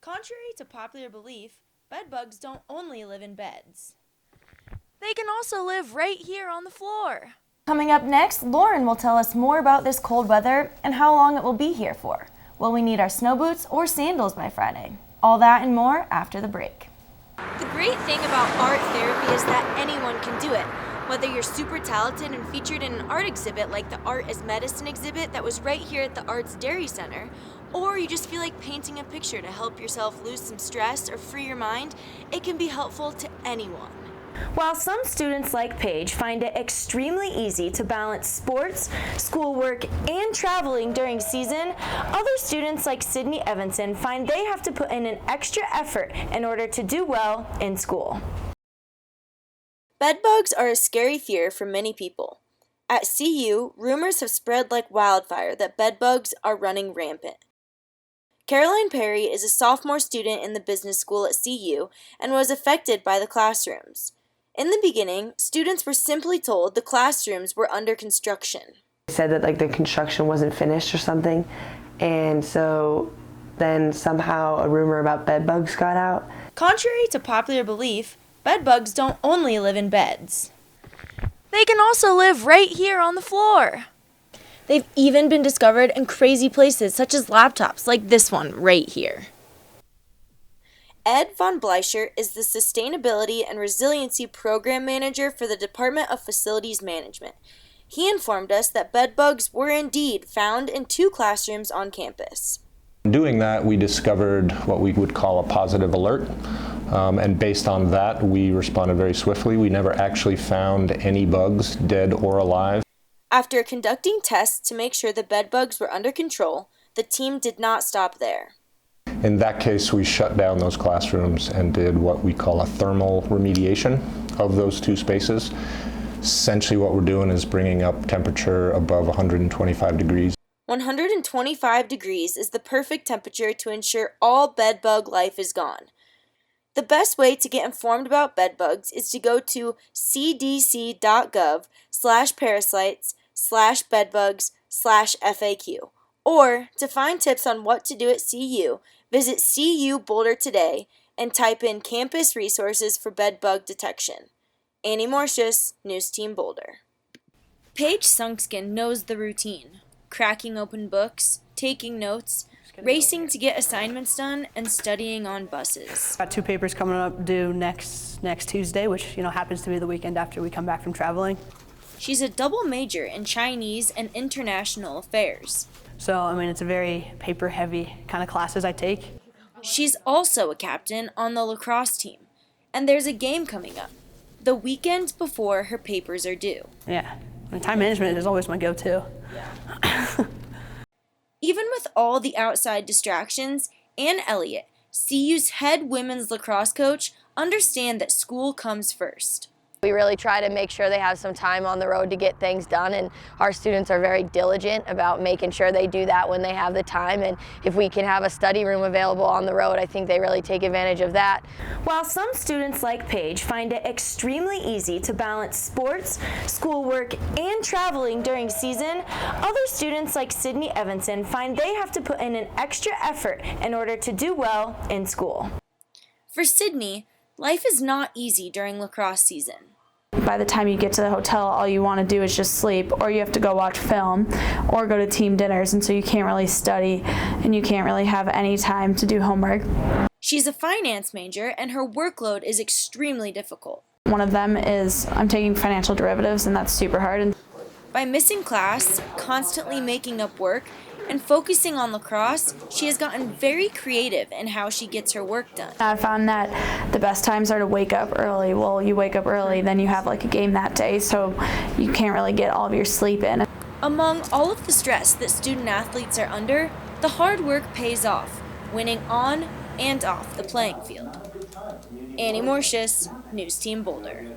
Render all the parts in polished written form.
Contrary to popular belief, bedbugs don't only live in beds. They can also live right here on the floor. Coming up next, Lauren will tell us more about this cold weather and how long it will be here for. Will we need our snow boots or sandals by Friday? All that and more after the break. The great thing about art therapy is that anyone can do it. Whether you're super talented and featured in an art exhibit like the Art as Medicine exhibit that was right here at the Arts Dairy Center, or you just feel like painting a picture to help yourself lose some stress or free your mind, it can be helpful to anyone. While some students like Paige find it extremely easy to balance sports, schoolwork, and traveling during season, other students like Sydney Evanson find they have to put in an extra effort in order to do well in school. Bedbugs are a scary fear for many people. At CU, rumors have spread like wildfire that bedbugs are running rampant. Caroline Perry is a sophomore student in the business school at CU and was affected by the classrooms. In the beginning, students were simply told the classrooms were under construction. They said that the construction wasn't finished or something, and so then somehow a rumor about bedbugs got out. Contrary to popular belief, bedbugs don't only live in beds. They can also live right here on the floor. They've even been discovered in crazy places such as laptops like this one right here. Ed von Bleicher is the Sustainability and Resiliency Program Manager for the Department of Facilities Management. He informed us that bedbugs were indeed found in 2 classrooms on campus. Doing that, we discovered what we would call a positive alert, and based on that, we responded very swiftly. We never actually found any bugs, dead or alive. After conducting tests to make sure the bedbugs were under control, the team did not stop there. In that case, we shut down those classrooms and did what we call a thermal remediation of those 2 spaces. Essentially what we're doing is bringing up temperature above 125 degrees. 125 degrees is the perfect temperature to ensure all bedbug life is gone. The best way to get informed about bedbugs is to go to cdc.gov/parasites/bedbugs/FAQ. Or, to find tips on what to do at CU, visit CU Boulder today and type in Campus Resources for Bedbug Detection. Annie Morsches, News Team Boulder. Paige Sunkskin knows the routine. Cracking open books, taking notes, racing to get assignments done, and studying on buses. Got 2 papers coming up due next Tuesday, which happens to be the weekend after we come back from traveling. She's a double major in Chinese and international affairs. So, it's a very paper-heavy kind of classes I take. She's also a captain on the lacrosse team, and there's a game coming up, the weekend before her papers are due. Yeah, time management is always my go-to. Yeah. Even with all the outside distractions, Ann Elliott, CU's head women's lacrosse coach, understand that school comes first. We really try to make sure they have some time on the road to get things done, and our students are very diligent about making sure they do that when they have the time, and if we can have a study room available on the road, I think they really take advantage of that. While some students like Paige find it extremely easy to balance sports, schoolwork, and traveling during season, other students like Sydney Evanson find they have to put in an extra effort in order to do well in school. For Sydney, life is not easy during lacrosse season. By the time you get to the hotel, all you want to do is just sleep, or you have to go watch film or go to team dinners, and so you can't really study and you can't really have any time to do homework. She's a finance major and her workload is extremely difficult. One of them is I'm taking financial derivatives, and that's super hard. By missing class, constantly making up work, and focusing on lacrosse, she has gotten very creative in how she gets her work done. I found that the best times are to wake up early. Well, you wake up early, then you have a game that day, so you can't really get all of your sleep in. Among all of the stress that student athletes are under, the hard work pays off, winning on and off the playing field. Annie Morsches, News Team Boulder.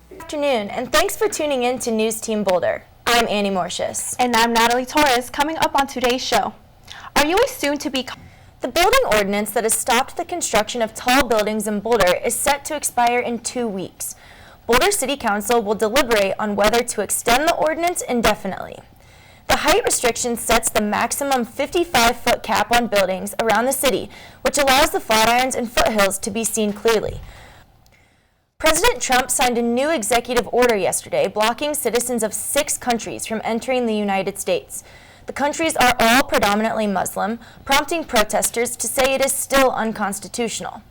Good afternoon, and thanks for tuning in to News Team Boulder. I'm Annie Morsches. And I'm Natalie Torres. Coming up on today's show, are you a soon-to-be... The building ordinance that has stopped the construction of tall buildings in Boulder is set to expire in 2 weeks. Boulder City Council will deliberate on whether to extend the ordinance indefinitely. The height restriction sets the maximum 55-foot cap on buildings around the city, which allows the Flatirons and foothills to be seen clearly. President Trump signed a new executive order yesterday blocking citizens of 6 countries from entering the United States. The countries are all predominantly Muslim, prompting protesters to say it is still unconstitutional.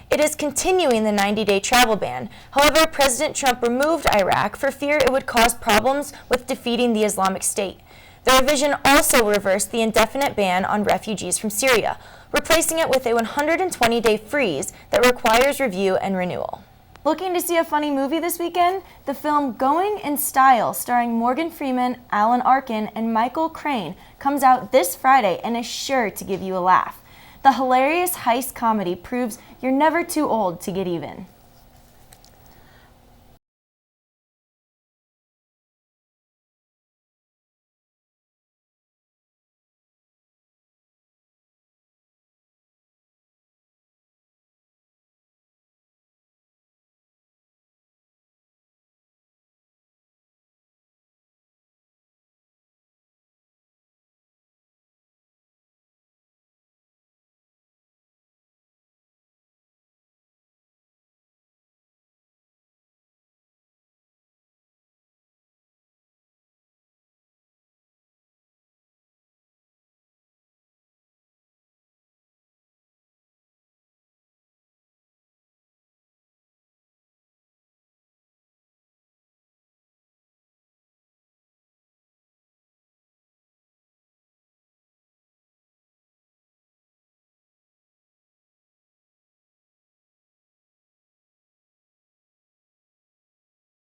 It is continuing the 90-day travel ban. However, President Trump removed Iraq for fear it would cause problems with defeating the Islamic State. The revision also reversed the indefinite ban on refugees from Syria, replacing it with a 120-day freeze that requires review and renewal. Looking to see a funny movie this weekend? The film Going in Style, starring Morgan Freeman, Alan Arkin, and Michael Crane, comes out this Friday and is sure to give you a laugh. The hilarious heist comedy proves you're never too old to get even.